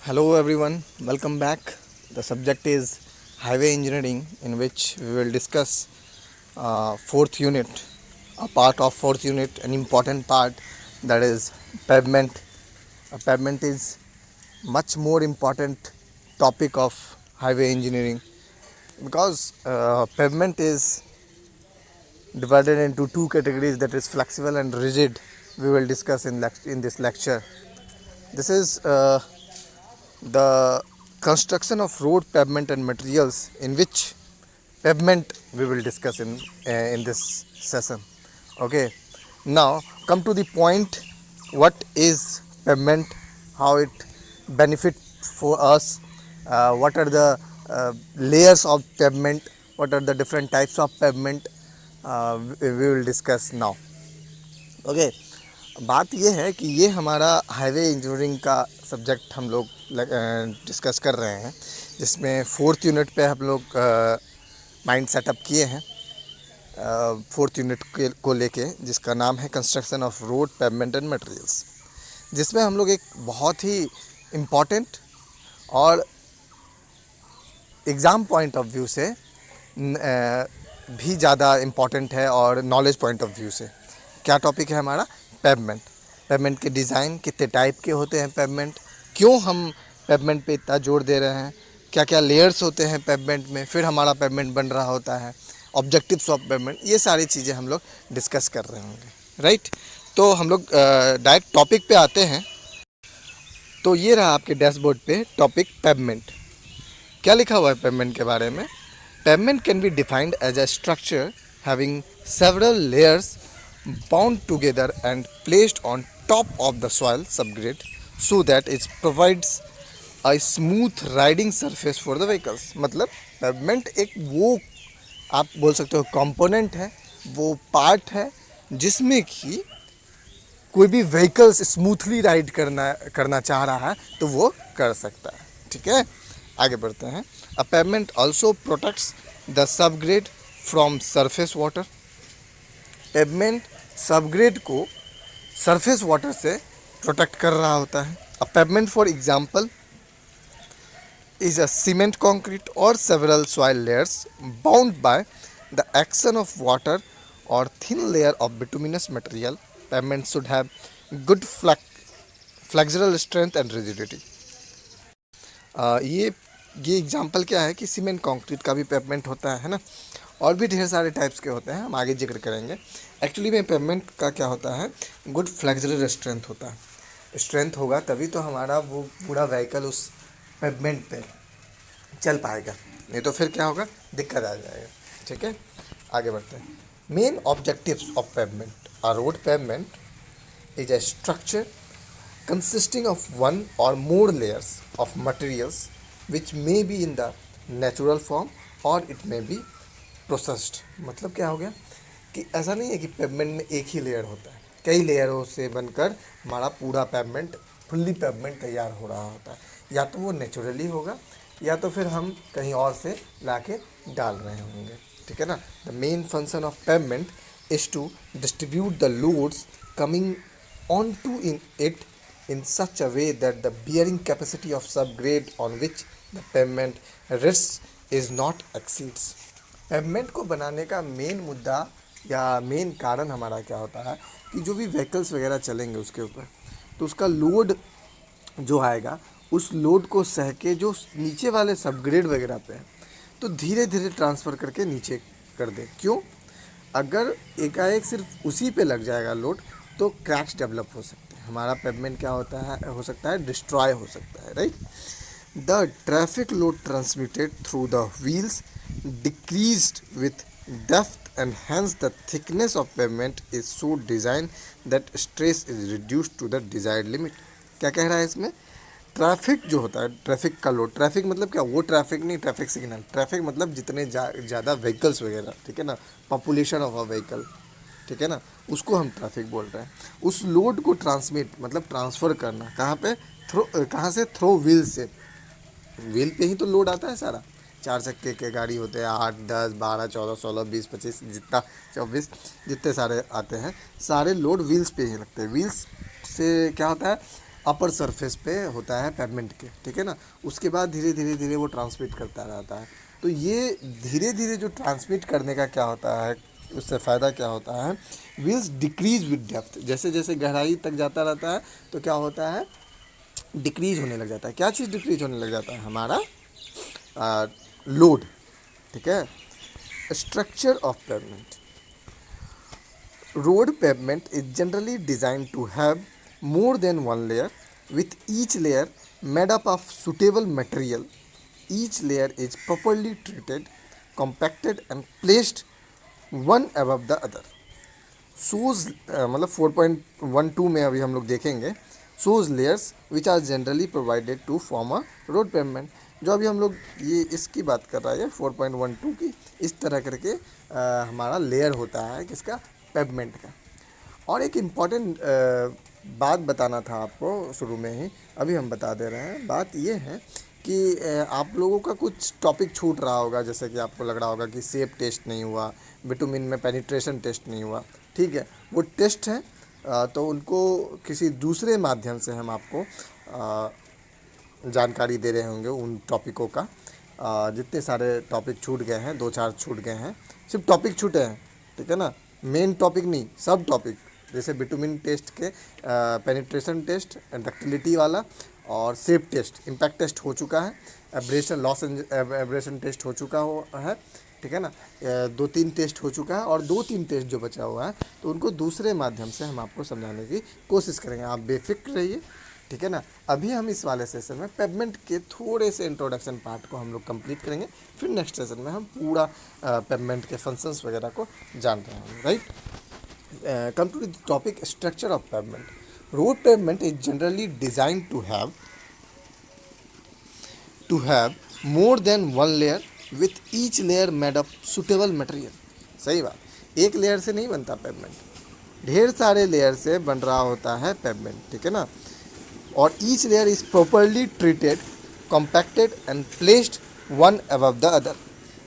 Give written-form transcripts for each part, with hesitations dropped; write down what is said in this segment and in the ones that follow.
Hello everyone, welcome back. The subject is highway engineering, in which we will discuss fourth unit, a part of fourth unit, an important part, that is pavement. Pavement is much more important topic of highway engineering because pavement is divided into two categories, that is flexible and rigid. We will discuss in this lecture. This is the construction of road pavement and materials, in which pavement we will discuss in this session. Okay, now come to the point. What is pavement, how it benefit for us, what are the layers of pavement, what are the different types of pavement, we will discuss now. Okay, बात ये है कि ये हमारा highway engineering का subject हम लोग discuss कर रहे हैं, जिसमें फोर्थ यूनिट पे हम लोग माइंड सेटअप किए हैं। फोर्थ यूनिट को लेके, जिसका नाम है construction of road pavement and materials, जिसमें हम लोग एक बहुत ही इम्पॉर्टेंट और एग्ज़ाम पॉइंट ऑफ व्यू से भी ज़्यादा इम्पॉर्टेंट है, और नॉलेज पॉइंट ऑफ व्यू से क्या टॉपिक है हमारा, पेवमेंट। पेवमेंट के डिज़ाइन कितने टाइप के होते हैं, पेवमेंट क्यों हम पेवमेंट पे इतना जोर दे रहे हैं, क्या क्या लेयर्स होते हैं पेवमेंट में, फिर हमारा पेवमेंट बन रहा होता है, ऑब्जेक्टिव्स ऑफ पेवमेंट, ये सारी चीज़ें हम लोग डिस्कस कर रहे होंगे, राइट। तो हम लोग डायरेक्ट टॉपिक पे आते हैं। तो ये रहा आपके डैशबोर्ड पे टॉपिक पेवमेंट। क्या लिखा हुआ है पेवमेंट के बारे में? Pavement can be defined as a structure having several layers bound together and placed on top of the soil subgrade so that it provides a smooth riding surface for the vehicles। मतलब pavement एक वो आप बोल सकते हो component है, वो part है जिसमें कि कोई भी व्हीकल्स स्मूथली राइड करना चाह रहा है तो वो कर सकता है। ठीक है, आगे बढ़ते हैं। A pavement also protects the subgrade from surface water. Pavement subgrade को सरफेस वाटर से प्रोटेक्ट कर रहा होता है। A pavement for example is a cement concrete or several soil layers bound by the action of water or thin layer of bituminous material। Pavement should have good flexural strength and rigidity। ये example क्या है कि cement concrete का भी pavement होता है ना, और भी ढेर सारे टाइप्स के होते हैं, हम आगे जिक्र करेंगे। एक्चुअली में पेवमेंट का क्या होता है, गुड फ्लेक्सुरल स्ट्रेंथ होता है। स्ट्रेंथ होगा तभी तो हमारा वो पूरा व्हीकल उस पेवमेंट पे चल पाएगा, नहीं तो फिर क्या होगा, दिक्कत आ जाएगा। ठीक है, आगे बढ़ते हैं। Main objectives of pavement. A road pavement is a structure consisting of one or more layers of materials which may be in the natural form or it may be processed। मतलब क्या हो गया कि ऐसा नहीं है कि पेवमेंट में एक ही लेयर होता है, कई लेयरों से बनकर हमारा पूरा पेवमेंट, फुल्ली पेवमेंट तैयार हो रहा होता है। या तो वो नेचुरली होगा, या तो फिर हम कहीं और से लाके डाल रहे होंगे। ठीक है ना। The main function of pavement is to distribute the loads coming onto in it in such a way that the bearing capacity of subgrade on which the pavement rests is not exceeds। Pavement को बनाने का main मुद्दा या main कारण हमारा क्या होता है कि जो भी व्हीकल्स वगैरह चलेंगे उसके ऊपर, तो उसका लोड जो आएगा, उस लोड को सह के जो नीचे वाले सबग्रेड वगैरह पे है, तो धीरे धीरे ट्रांसफ़र करके नीचे कर दे। क्यों? अगर एकाएक सिर्फ उसी पे लग जाएगा लोड तो क्रैक्स डेवलप हो सकते हैं, हमारा पेवमेंट क्या होता है, हो सकता है डिस्ट्रॉय हो सकता है, right. The traffic load transmitted through the wheels decreased with depth and hence the thickness of pavement is so design that stress is reduced to the desired limit. क्या कह रहा है इसमें? ट्रैफिक जो होता है, ट्रैफिक का लोड, ट्रैफिक मतलब क्या, वो ट्रैफिक नहीं, ट्रैफिक सिग्नल। ट्रैफिक मतलब जितने ज़्यादा व्हीकल्स वगैरह, ठीक है ना, पॉपुलेशन ऑफ अ व्हीकल, ठीक है ना, उसको हम ट्रैफिक बोल रहे हैं। उस लोड को ट्रांसमिट मतलब ट्रांसफ़र करना, कहाँ पे, कहाँ से, थ्रो व्हील से। व्हील पे ही तो लोड आता है सारा। चार चक्के के गाड़ी होते हैं, 8 10 12 14 16 20 25, जितना 24, जितने सारे आते हैं, सारे लोड व्हील्स पे ही लगते हैं। व्हील्स से क्या होता है, अपर सरफेस पे होता है पेवमेंट के, ठीक है ना। उसके बाद धीरे धीरे धीरे वो ट्रांसमिट करता रहता है। तो ये धीरे धीरे जो ट्रांसमिट करने का क्या होता है, उससे फ़ायदा क्या होता है, व्हील्स डिक्रीज विद डेप्थ, जैसे जैसे गहराई तक जाता रहता है तो क्या होता है, डिक्रीज होने लग जाता है। क्या चीज़ डिक्रीज होने लग जाता है, हमारा लोड, ठीक है। Structure of pavement, road pavement is generally designed to have more than one layer, with each layer made up of suitable material. Each layer is properly treated, compacted and placed one above the other. शूज़ मतलब 4.12 में अभी हम लोग देखेंगे shows layers which are generally provided to form a road pavement. जो अभी हम लोग ये इसकी बात कर रहे हैं 4.12 की, इस तरह करके हमारा लेयर होता है किसका, पेवमेंट का। और एक इम्पॉर्टेंट बात बताना था आपको शुरू में ही, अभी हम बता दे रहे हैं। बात ये है कि आप लोगों का कुछ टॉपिक छूट रहा होगा, जैसे कि आपको लग रहा होगा कि सेप टेस्ट नहीं हुआ, विटामिन में पेनिट्रेशन टेस्ट नहीं हुआ, ठीक है। वो टेस्ट है, तो उनको किसी दूसरे माध्यम से हम आपको जानकारी दे रहे होंगे उन टॉपिकों का। जितने सारे टॉपिक छूट गए हैं, 2-4 छूट गए हैं, सिर्फ टॉपिक छूटे हैं, ठीक है ना, मेन टॉपिक नहीं, सब टॉपिक। जैसे विटामिन टेस्ट के पेनिट्रेशन टेस्ट, डक्टिलिटी वाला और सेप टेस्ट, इम्पैक्ट टेस्ट हो चुका है, एब्रेशन लॉस एब्रेशन टेस्ट हो चुका है, ठीक है ना। 2-3 टेस्ट हो चुका है और 2-3 टेस्ट जो बचा हुआ है तो उनको दूसरे माध्यम से हम आपको समझाने की कोशिश करेंगे। आप बेफिक्र रहिए, ठीक है ना। अभी हम इस वाले सेशन में पेवमेंट के थोड़े से इंट्रोडक्शन पार्ट को हम लोग कंप्लीट करेंगे, फिर नेक्स्ट सेशन में हम पूरा पेवमेंट के फंक्शंस वगैरह को जान रहे हैं, right. Come to the topic structure of pavement. Road pavement is generally design to have more than one layer with each layer made of suitable material. सही बात, एक लेयर से नहीं बनता पेवमेंट, ढेर सारे लेयर से बन रहा होता है पेवमेंट, ठीक है ना। और each layer is properly treated, compacted and placed one above the other.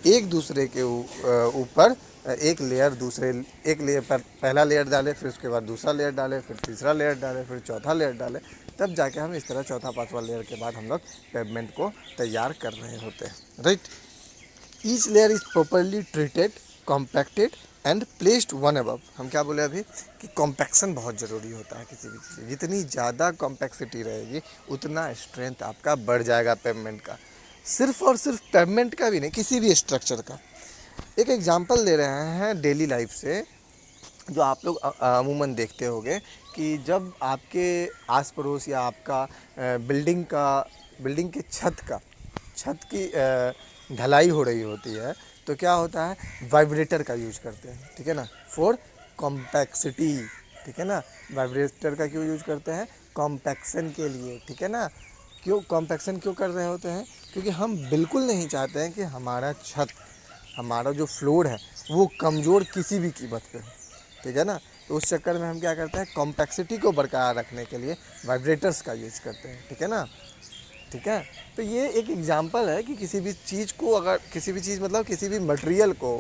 एक दूसरे के ऊपर एक लेयर दूसरे, एक लेयर पर पहला लेयर डाले, फिर उसके बाद दूसरा लेयर डाले, फिर तीसरा लेयर डाले, फिर चौथा लेयर डाले, तब जाके हम इस तरह चौथा पांचवा लेयर के बाद हम लोग पेवमेंट को तैयार कर रहे होते हैं, right. Each layer is properly treated, compacted and placed one above. हम क्या बोले अभी कि कॉम्पैक्शन बहुत ज़रूरी होता है किसी भी चीज़। जितनी ज़्यादा कॉम्पैक्सिटी रहेगी उतना स्ट्रेंथ आपका बढ़ जाएगा पेवमेंट का। सिर्फ और सिर्फ पेवमेंट का भी नहीं, किसी भी स्ट्रक्चर का। एक एग्जांपल दे रहे हैं डेली लाइफ से, जो आप लोग अमूमन देखते होंगे कि जब आपके आस पड़ोस या आपका बिल्डिंग के छत की ढलाई हो रही होती है, तो क्या होता है, वाइब्रेटर का यूज करते हैं, ठीक है ना, फॉर कॉम्पैक्सिटी, ठीक है ना। वाइब्रेटर का क्यों यूज करते हैं, कॉम्पैक्शन के लिए, ठीक है ना। क्यों कॉम्पैक्शन क्यों कर रहे होते हैं, क्योंकि हम बिल्कुल नहीं चाहते हैं कि हमारा छत, हमारा जो फ्लोर है वो कमज़ोर किसी भी कीमत पे हो, ठीक है ना। तो उस चक्कर में हम क्या करते हैं, कॉम्पैक्सिटी को बरकरार रखने के लिए वाइब्रेटर्स का यूज करते हैं, ठीक है ना, ठीक है। तो ये एक एग्जांपल है कि किसी भी चीज़ को, अगर किसी भी चीज़ मतलब किसी भी मटेरियल को,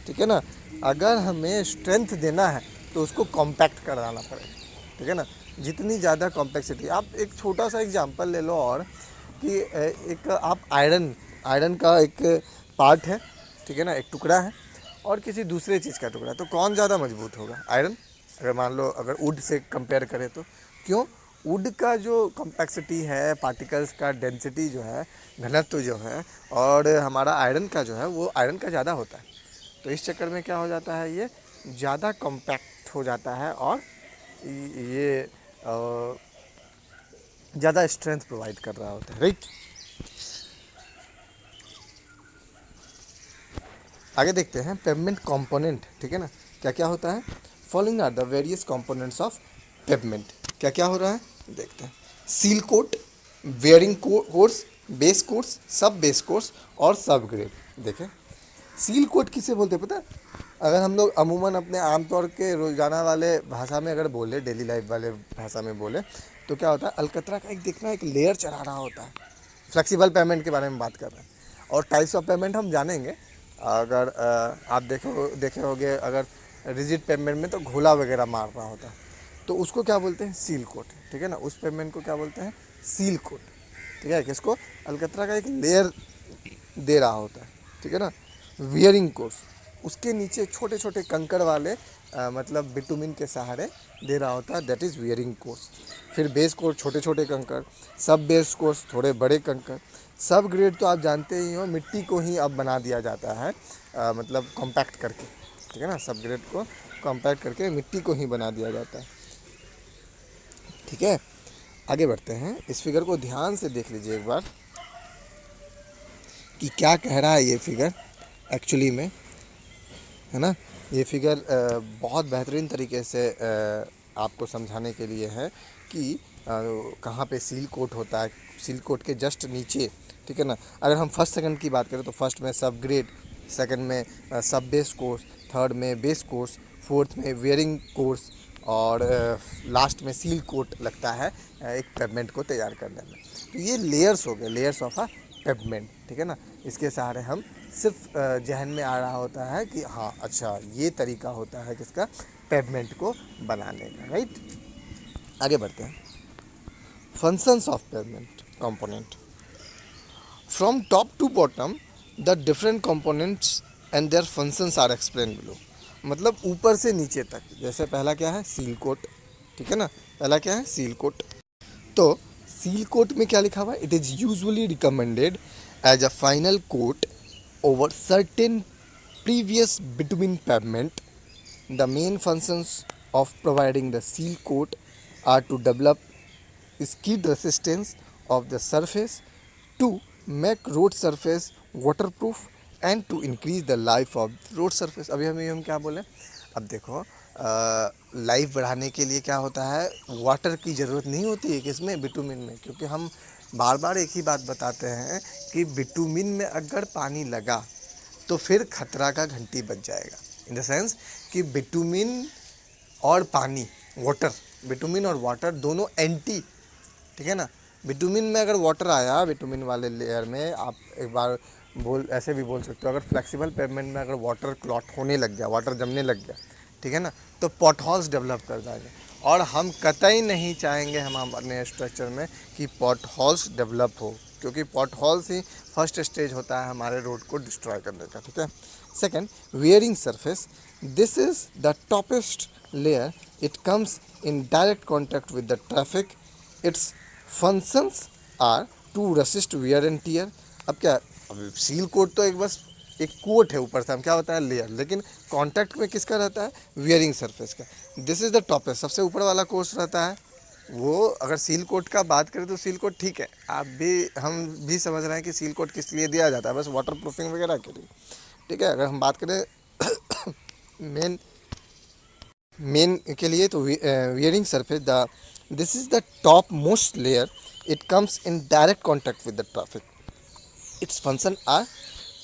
ठीक है ना, अगर हमें स्ट्रेंथ देना है तो उसको कॉम्पैक्ट कराना पड़ेगा, ठीक है ना। जितनी ज़्यादा कॉम्पैक्सिटी, आप एक छोटा सा एग्जांपल ले लो, और कि एक आप आयरन का एक पार्ट है, ठीक है ना, एक टुकड़ा है, और किसी दूसरे चीज़ का टुकड़ा है, तो कौन ज़्यादा मजबूत होगा, आयरन। अगर मान लो अगर वुड से कंपेयर करें तो क्यों, वुड का जो कॉम्पैक्सिटी है, पार्टिकल्स का डेंसिटी जो है, घनत्व जो है, और हमारा आयरन का जो है वो आयरन का ज़्यादा होता है। तो इस चक्कर में क्या हो जाता है, ये ज़्यादा कॉम्पैक्ट हो जाता है और ये ज़्यादा स्ट्रेंथ प्रोवाइड कर रहा होता है, राइट। आगे देखते हैं पेवमेंट कंपोनेंट, ठीक है ना। क्या क्या होता है, following are the various components of pavement. क्या क्या हो रहा है देखते हैं। Seal coat, wearing course, base course, sub base course और सब ग्रेड। देखें सील कोट किसे बोलते हैं पता है, अगर हम लोग अमूमन अपने आमतौर के रोज़ाना वाले भाषा में अगर बोले, डेली लाइफ वाले भाषा में बोले, तो क्या होता है, अलकतरा का एक देखना एक लेयर चढ़ा रहा होता है। फ्लेक्सिबल पेमेंट के बारे में बात कर रहे हैं, और टाइप्स ऑफ पेमेंट हम जानेंगे। अगर आप देखे होगे, अगर रिजिड पेमेंट में तो घोला वगैरह मार रहा होता है, तो उसको क्या बोलते हैं, सील कोट, ठीक है ना। उस पेवमेंट को क्या बोलते हैं, सील कोट, ठीक है। किसको, अलकतरा का एक लेयर दे रहा होता है, ठीक है ना। वियरिंग कोर्स, उसके नीचे छोटे छोटे कंकड़ वाले मतलब बिटुमिन के सहारे दे रहा होता है, दैट इज़ वियरिंग कोर्स। फिर बेस कोर्स छोटे छोटे कंकड़, सब बेस कोर्स थोड़े बड़े कंकड़। सब ग्रेड तो आप जानते ही हो, मिट्टी को ही अब बना दिया जाता है मतलब कॉम्पैक्ट करके, ठीक है ना। सब ग्रेड को कॉम्पैक्ट करके मिट्टी को ही बना दिया जाता है, ठीक है। आगे बढ़ते हैं, इस फिगर को ध्यान से देख लीजिए एक बार कि क्या कह रहा है ये फिगर एक्चुअली में, है ना। ये फिगर बहुत बेहतरीन तरीके से आपको समझाने के लिए है कि कहाँ पे सील कोट होता है, सील कोट के जस्ट नीचे, ठीक है ना। अगर हम फर्स्ट सेकंड की बात करें तो फर्स्ट में सब ग्रेड, सेकंड में सब बेस कोर्स, थर्ड में बेस कोर्स, फोर्थ में वेयरिंग कोर्स, और लास्ट में सील कोट लगता है एक पेवमेंट को तैयार करने में। तो ये लेयर्स हो गए, लेयर्स ऑफ अ पेवमेंट, ठीक है ना। इसके सहारे हम सिर्फ जहन में आ रहा होता है कि हाँ अच्छा ये तरीका होता है किसका, पेवमेंट को बनाने का, राइट। आगे बढ़ते हैं, functions of pavement component. From top to bottom the different components and their functions are explain below. मतलब ऊपर से नीचे तक, जैसे पहला क्या है, सील कोट, ठीक है ना। पहला क्या है, सील कोट। तो सील कोट में क्या लिखा हुआ है, it is usually recommended as a final coat over certain previous bitumen pavement. The main functions of providing the seal coat are to develop skid resistance of the surface, to make road surface waterproof and to increase the life of road surface. अभी हम क्या बोले, अब देखो life बढ़ाने के लिए क्या होता है, वाटर की ज़रूरत नहीं होती है किसमें, बिटुमिन में, क्योंकि हम बार बार एक ही बात बताते हैं कि बिटुमिन में अगर पानी लगा तो फिर खतरा का घंटी बज जाएगा। इन द सेंस कि बिटुमिन और पानी, वाटर, बिटुमिन और वाटर दोनों एंटी, ठीक है ना। बिटुमिन में अगर वाटर आया, बिटुमिन वाले लेयर में, आप एक बार बोल ऐसे भी बोल सकते हो, अगर फ्लेक्सिबल पेवमेंट में अगर वाटर क्लॉट होने लग गया, वाटर जमने लग गया, ठीक है ना, तो पॉटहॉल्स डेवलप कर जाएंगे। और हम कतई नहीं चाहेंगे हम अपने स्ट्रक्चर में कि पॉटहॉल्स डेवलप हो, क्योंकि पॉटहॉल्स ही फर्स्ट स्टेज होता है हमारे रोड को डिस्ट्रॉय करने का, ठीक है। Second, wearing surface, this is the toppest layer, it comes in direct contact with the traffic, its functions are to resist wear and tear. अब क्या, अब सील कोट तो एक बस एक कोट है, ऊपर से हम क्या होता है, लेयर, लेकिन कांटेक्ट में किसका रहता है, वियरिंग सरफेस का। दिस इज़ द टॉपेस्ट, सबसे ऊपर वाला कोर्स रहता है वो। अगर सील कोट का बात करें तो सील कोट ठीक है, आप भी हम भी समझ रहे हैं कि सील कोट किस लिए दिया जाता है, बस वाटर प्रूफिंग वगैरह के लिए, ठीक है। अगर हम बात करें मेन मेन के लिए तो wearing surface, the this is the top most layer, it comes in direct contact with the traffic, its function are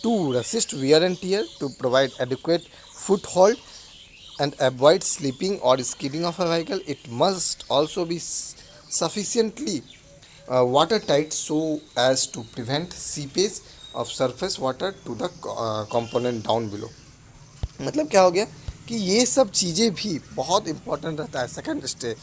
to resist wear and tear, to provide adequate foothold and avoid slipping or skidding of a vehicle. It must also be sufficiently watertight so as to prevent seepage of surface water to the component down below. मतलब क्या हो गया कि ये सब चीज़ें भी बहुत इंपॉर्टेंट रहता है सेकंड स्टेज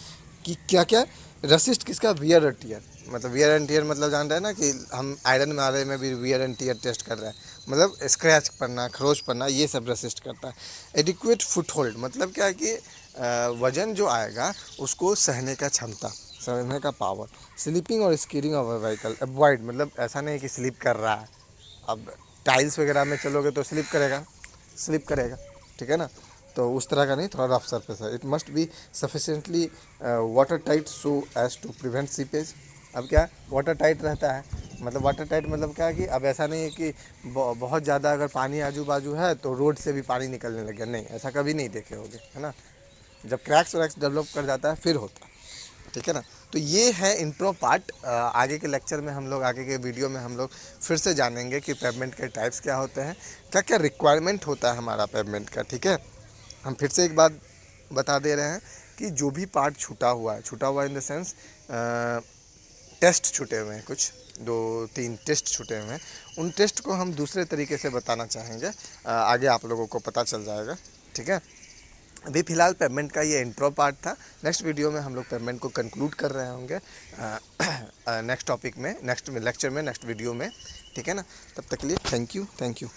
कि क्या क्या, रसिस्ट किसका, वियर एंड टीयर। मतलब वियर एंड टीयर मतलब जान रहे हैं ना कि हम आयरन मारे में भी वियर एंड टीयर टेस्ट कर रहे हैं, मतलब स्क्रैच पड़ना, खरोच पड़ना, ये सब रसिस्ट करता है। एडिक्वेट फुट होल्ड मतलब क्या है कि वजन जो आएगा उसको सहने का क्षमता, सहने का पावर। स्लिपिंग और skidding of a vehicle avoid, मतलब ऐसा नहीं कि स्लिप कर रहा है, अब टाइल्स वगैरह में चलोगे तो स्लिप करेगा, ठीक है ना। तो उस तरह का नहीं, थोड़ा रफ सरफेस है। It must be sufficiently water tight so as to prevent seepage. अब क्या वाटर टाइट रहता है, मतलब वाटर टाइट मतलब क्या है कि अब ऐसा नहीं है कि बहुत ज़्यादा अगर पानी आजू बाजू है तो रोड से भी पानी निकलने लग गया, नहीं, ऐसा कभी नहीं देखे होगे, है ना। जब क्रैक्स वैक्स डेवलप कर जाता है फिर होता है, ठीक है ना। तो ये है इंट्रो पार्ट। आगे के लेक्चर में हम लोग, आगे के वीडियो में हम लोग फिर से जानेंगे कि पेवमेंट के टाइप्स क्या होते हैं, क्या क्या रिक्वायरमेंट होता है हमारा पेवमेंट का, ठीक है। हम फिर से एक बात बता दे रहे हैं कि जो भी पार्ट छूटा हुआ इन द सेंस टेस्ट छूटे हुए हैं, कुछ 2-3 टेस्ट छूटे हुए हैं, उन टेस्ट को हम दूसरे तरीके से बताना चाहेंगे, आगे आप लोगों को पता चल जाएगा, ठीक है। अभी फ़िलहाल पेमेंट का ये इंट्रो पार्ट था। नेक्स्ट वीडियो में हम लोग पेमेंट को कंक्लूड कर रहे होंगे नेक्स्ट टॉपिक में, नेक्स्ट लेक्चर में, नेक्स्ट वीडियो में। ठीक है ना, तब तक के लिए थैंक यू।